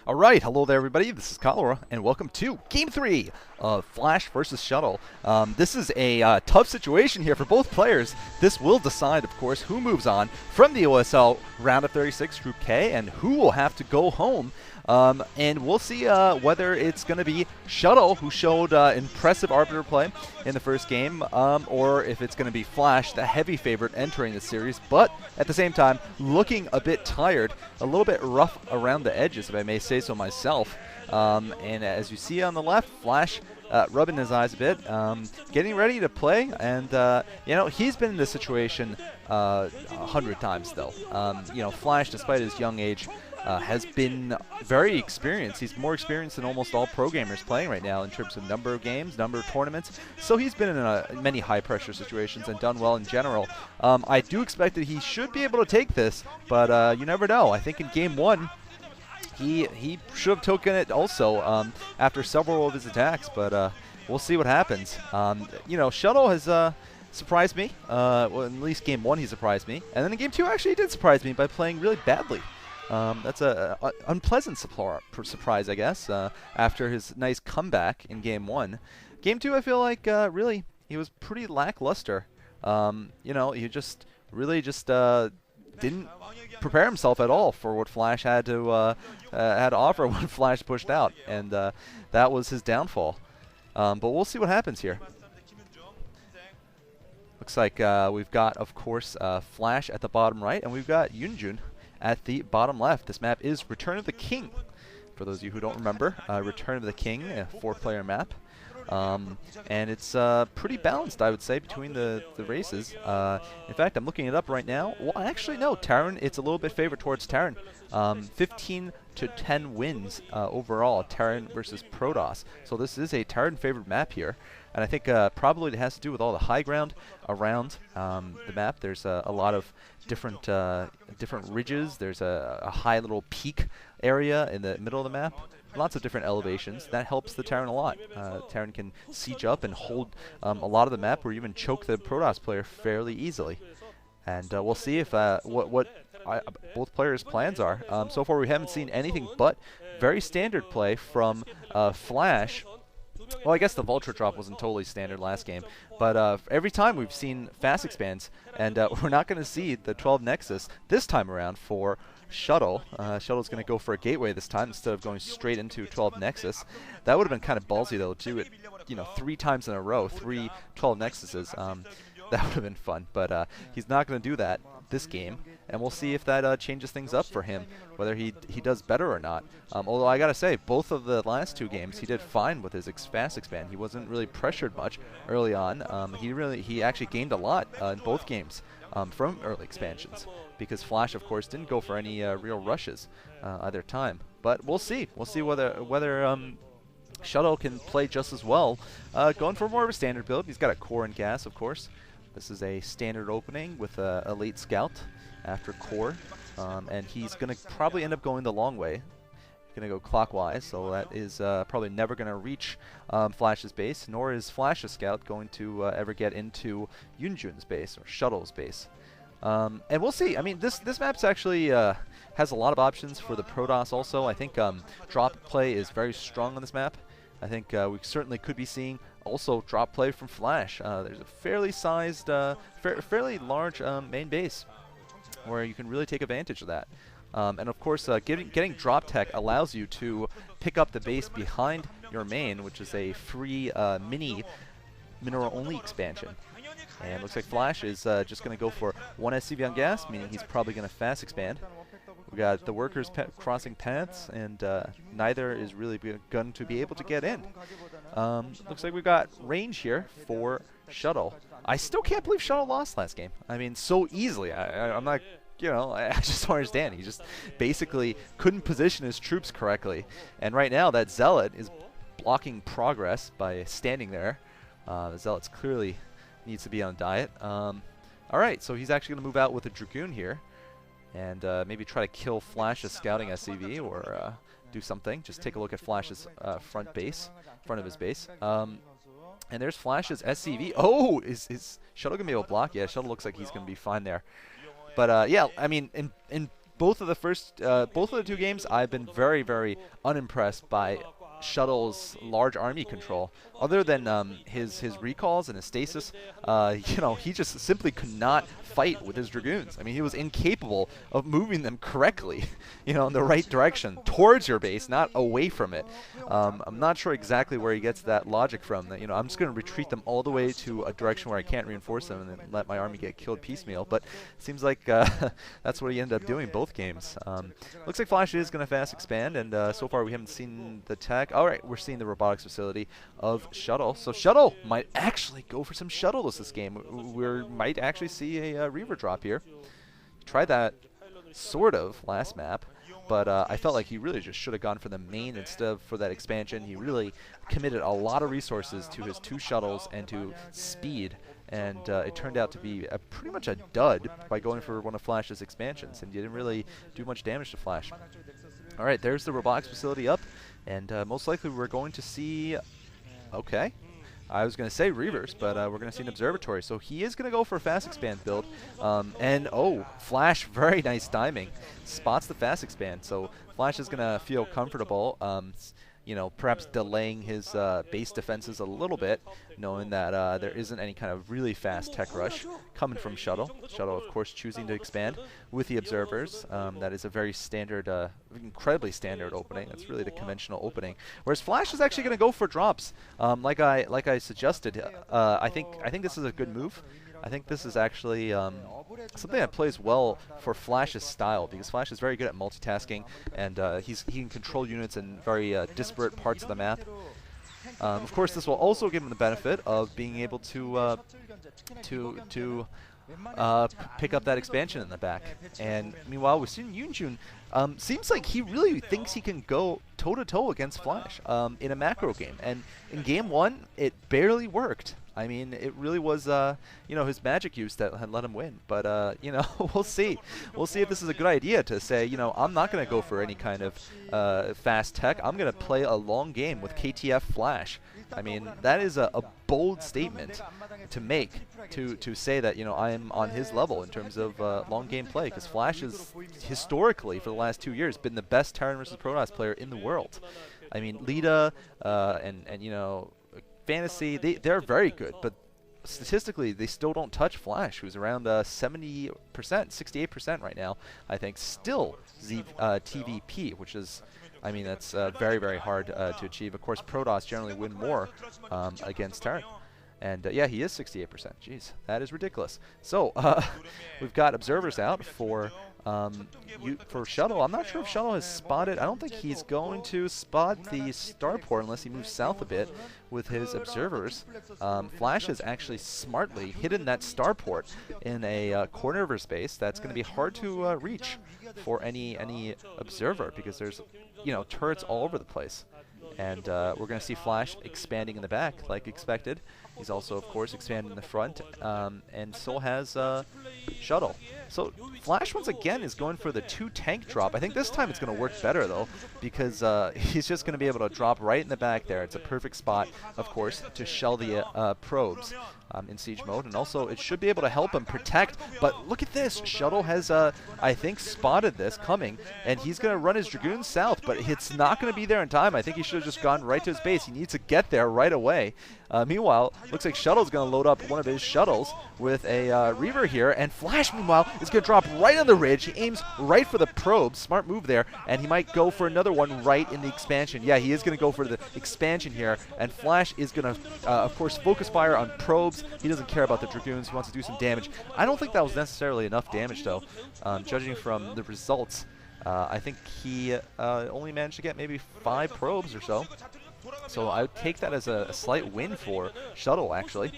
All right, hello there, everybody. This is Cholera, and welcome to Game 3 of Flash versus Shuttle. This is a tough situation here for both players. This will decide, of course, who moves on from the OSL round of 36 Group K and who will have to go home. And we'll see whether it's going to be Shuttle, who showed impressive arbiter play in the first game, or if it's going to be Flash, the heavy favorite entering the series, but at the same time, looking a bit tired, a little bit rough around the edges, if I may say so myself. And as you see on the left, Flash rubbing his eyes a bit, getting ready to play, and you know, he's been in this situation 100 times though. You know, Flash, despite his young age, has been very experienced. He's more experienced than almost all pro gamers playing right now in terms of number of games, number of tournaments. So he's been in many high-pressure situations and done well in general. I do expect that he should be able to take this, but you never know. I think in Game 1, he should have taken it also after several of his attacks, but we'll see what happens. You know, Shuttle has surprised me. Well, at least Game 1 he surprised me. And then in Game 2, actually, he did surprise me by playing really badly. That's an unpleasant surprise, I guess, after his nice comeback in Game 1. Game 2, I feel like, really, he was pretty lackluster. You know, he just really didn't prepare himself at all for what Flash had to offer when Flash pushed out, and that was his downfall. But we'll see what happens here. Looks like we've got, of course, Flash at the bottom right, and we've got Yunjun at the bottom left. This map is Return of the King. For those of you who don't remember, Return of the King, a 4-player map. And it's pretty balanced, I would say, between the races. In fact, I'm looking it up right now. Well, actually, no, Terran, it's a little bit favored towards Terran. 15 to 10 wins overall, Terran versus Protoss. So this is a Terran-favored map here. And I think probably it has to do with all the high ground around the map. There's a lot of different ridges. There's a high little peak area in the middle of the map. Lots of different elevations. That helps the Terran a lot. Terran can siege up and hold a lot of the map, or even choke the Protoss player fairly easily. And we'll see if what both players' plans are. So far, we haven't seen anything but very standard play from Flash. Well, I guess the Vulture drop wasn't totally standard last game, but every time we've seen fast expands, and we're not going to see the 12 Nexus this time around for Shuttle. Shuttle's going to go for a gateway this time instead of going straight into 12 Nexus. That would have been kind of ballsy, though, to do it, you know, 3 times in a row, 3 12 Nexuses. That would have been fun, but he's not going to do that this game, and we'll see if that changes things up for him, whether he does better or not. Although I gotta say, both of the last 2 games he did fine with his fast expand. He wasn't really pressured much early on. He actually gained a lot in both games from early expansions, because Flash, of course, didn't go for any real rushes either time. But we'll see. We'll see whether Shuttle can play just as well, going for more of a standard build. He's got a core and gas, of course. This is a standard opening with a late scout after core, and he's going to probably end up going the long way. He's going to go clockwise, so that is probably never going to reach Flash's base, nor is Flash's scout going to ever get into Yunjun's base or Shuttle's base. And we'll see. I mean, this map's actually has a lot of options for the Protoss also. I think drop play is very strong on this map. I think we certainly could be seeing also drop play from Flash. There's a fairly sized, fairly large main base where you can really take advantage of that. And of course, getting drop tech allows you to pick up the base behind your main, which is a free mini mineral-only expansion. And it looks like Flash is just going to go for 1 SCV on gas, meaning he's probably going to fast expand. We got the workers crossing paths, and neither is really going to be able to get in. Looks like we've got range here for Shuttle. I still can't believe Shuttle lost last game. I mean, so easily. I'm not, you know, I just don't understand. He just basically couldn't position his troops correctly. And right now, that Zealot is blocking progress by standing there. The Zealot's clearly needs to be on diet. All right, so he's actually going to move out with a Dragoon here. And maybe try to kill Flash's scouting SCV, or do something. Just take a look at Flash's front of his base. And there's Flash's SCV. Oh, is Shuttle going to be able to block? Yeah, Shuttle looks like he's going to be fine there. But yeah, I mean, in both of the two games, I've been very, very unimpressed by Shuttle's large army control. Other than his recalls and his stasis, you know, he just simply could not fight with his Dragoons. I mean, he was incapable of moving them correctly, you know, in the right direction, towards your base, not away from it. I'm not sure exactly where he gets that logic from, that, you know, I'm just going to retreat them all the way to a direction where I can't reinforce them and then let my army get killed piecemeal. But it seems like that's what he ended up doing both games. Looks like Flash is going to fast expand, and so far we haven't seen the tech. All right, we're seeing the robotics facility of Shuttle. So Shuttle might actually go for some shuttles this game. We might actually see a Reaver drop here. Tried that sort of last map, but I felt like he really just should have gone for the main instead of for that expansion. He really committed a lot of resources to his 2 shuttles and to speed, and it turned out to be pretty much a dud by going for one of Flash's expansions, and you didn't really do much damage to Flash. All right, there's the robotics facility up, and most likely we're going to see, okay, I was going to say Reavers, but we're going to see an observatory. So he is going to go for a fast expand build. And, oh, Flash, very nice timing. Spots the fast expand. So Flash is going to feel comfortable, you know, perhaps delaying his base defenses a little bit, knowing that there isn't any kind of really fast tech rush coming from Shuttle. Shuttle, of course, choosing to expand with the observers. That is a very standard, incredibly standard opening. That's really the conventional opening. Whereas Flash is actually going to go for drops, like I suggested. I think this is a good move. I think this is actually something that plays well for Flash's style, because Flash is very good at multitasking, and he can control units in very disparate parts of the map. Of course, this will also give him the benefit of being able to pick up that expansion in the back. And meanwhile, we've seen Yunjun. Seems like he really thinks he can go toe-to-toe against Flash in a macro game. And in game 1, it barely worked. I mean, it really was, you know, his magic use that had let him win. But, you know, we'll see. We'll see if this is a good idea to say, you know, I'm not going to go for any kind of fast tech. I'm going to play a long game with KTF Flash. I mean, that is a bold statement to make, to say that, you know, I am on his level in terms of long game play, because Flash has historically, for the last 2 years, been the best Terran versus Protoss player in the world. I mean, Lita and you know, Fantasy, they're very good, but statistically, they still don't touch Flash, who's around 70%, 68% right now, I think, still TVP, which is, I mean, that's very, very hard to achieve. Of course, Protoss generally win more against Terran. And yeah, he is 68%. Jeez, that is ridiculous. So we've got observers out for Shuttle. I'm not sure if Shuttle has spotted. I don't think he's going to spot the starport unless he moves south a bit with his observers. Flash has actually smartly hidden that starport in a corner of her space that's going to be hard to reach for any observer, because there's, you know, turrets all over the place. And we're going to see Flash expanding in the back like expected. He's also, of course, expanding in the front, and so has Shuttle. So Flash, once again, is going for the 2 tank drop. I think this time it's going to work better, though, because he's just going to be able to drop right in the back there. It's a perfect spot, of course, to shell the probes in siege mode, and also it should be able to help him protect. But look at this. Shuttle has, I think, spotted this coming, and he's going to run his Dragoons south, but it's not going to be there in time. I think he should have just gone right to his base. He needs to get there right away. Meanwhile, looks like Shuttle's going to load up one of his shuttles with a Reaver here, and Flash, meanwhile, is going to drop right on the ridge. He aims right for the probes. Smart move there, and he might go for another one right in the expansion. Yeah, he is going to go for the expansion here, and Flash is going to, of course, focus fire on probes. He doesn't care about the Dragoons. He wants to do some damage. I don't think that was necessarily enough damage, though, judging from the results. I think he only managed to get maybe 5 probes or so. So I would take that as a slight win for Shuttle, actually.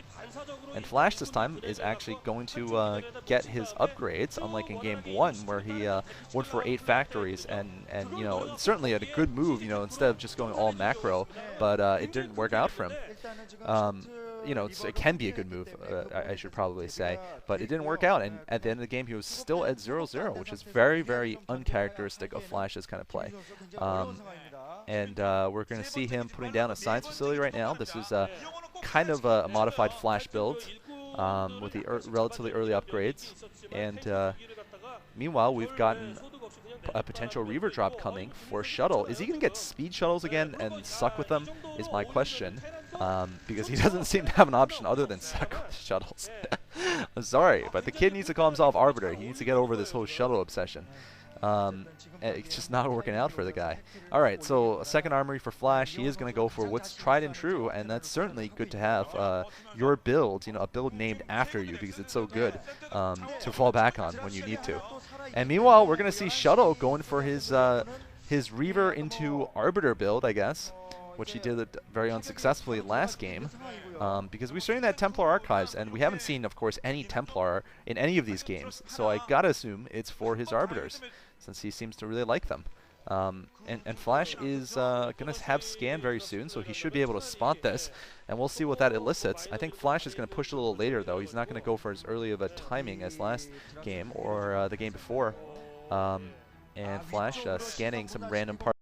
And Flash this time is actually going to get his upgrades, unlike in game 1 where he went for 8 factories, and you know, certainly had a good move, you know, instead of just going all macro, but it didn't work out for him. You know, it can be a good move, I should probably say, but it didn't work out, and at the end of the game he was still at 0-0, which is very, very uncharacteristic of Flash's kind of play. And we're going to see him putting down a science facility right now. This is kind of a modified Flash build with the relatively early upgrades. And meanwhile, we've gotten a potential Reaver drop coming for Shuttle. Is he going to get speed shuttles again and suck with them is my question, because he doesn't seem to have an option other than suck with shuttles. I'm sorry, but the kid needs to call himself Arbiter. He needs to get over this whole shuttle obsession. It's just not working out for the guy. Alright, so a second armory for Flash. He is going to go for what's tried and true, and that's certainly good to have. Your build, a build named after you because it's so good to fall back on when you need to. And meanwhile, we're going to see Shuttle going for his Reaver into Arbiter build, I guess, which he did very unsuccessfully last game, because we're starting that Templar Archives, and we haven't seen, of course, any Templar in any of these games, so I gotta assume it's for his Arbiters, since he seems to really like them. And Flash is going to have scan very soon, so he should be able to spot this, and we'll see what that elicits. I think Flash is going to push a little later, though. He's not going to go for as early of a timing as last game or the game before. And Flash scanning some random parts.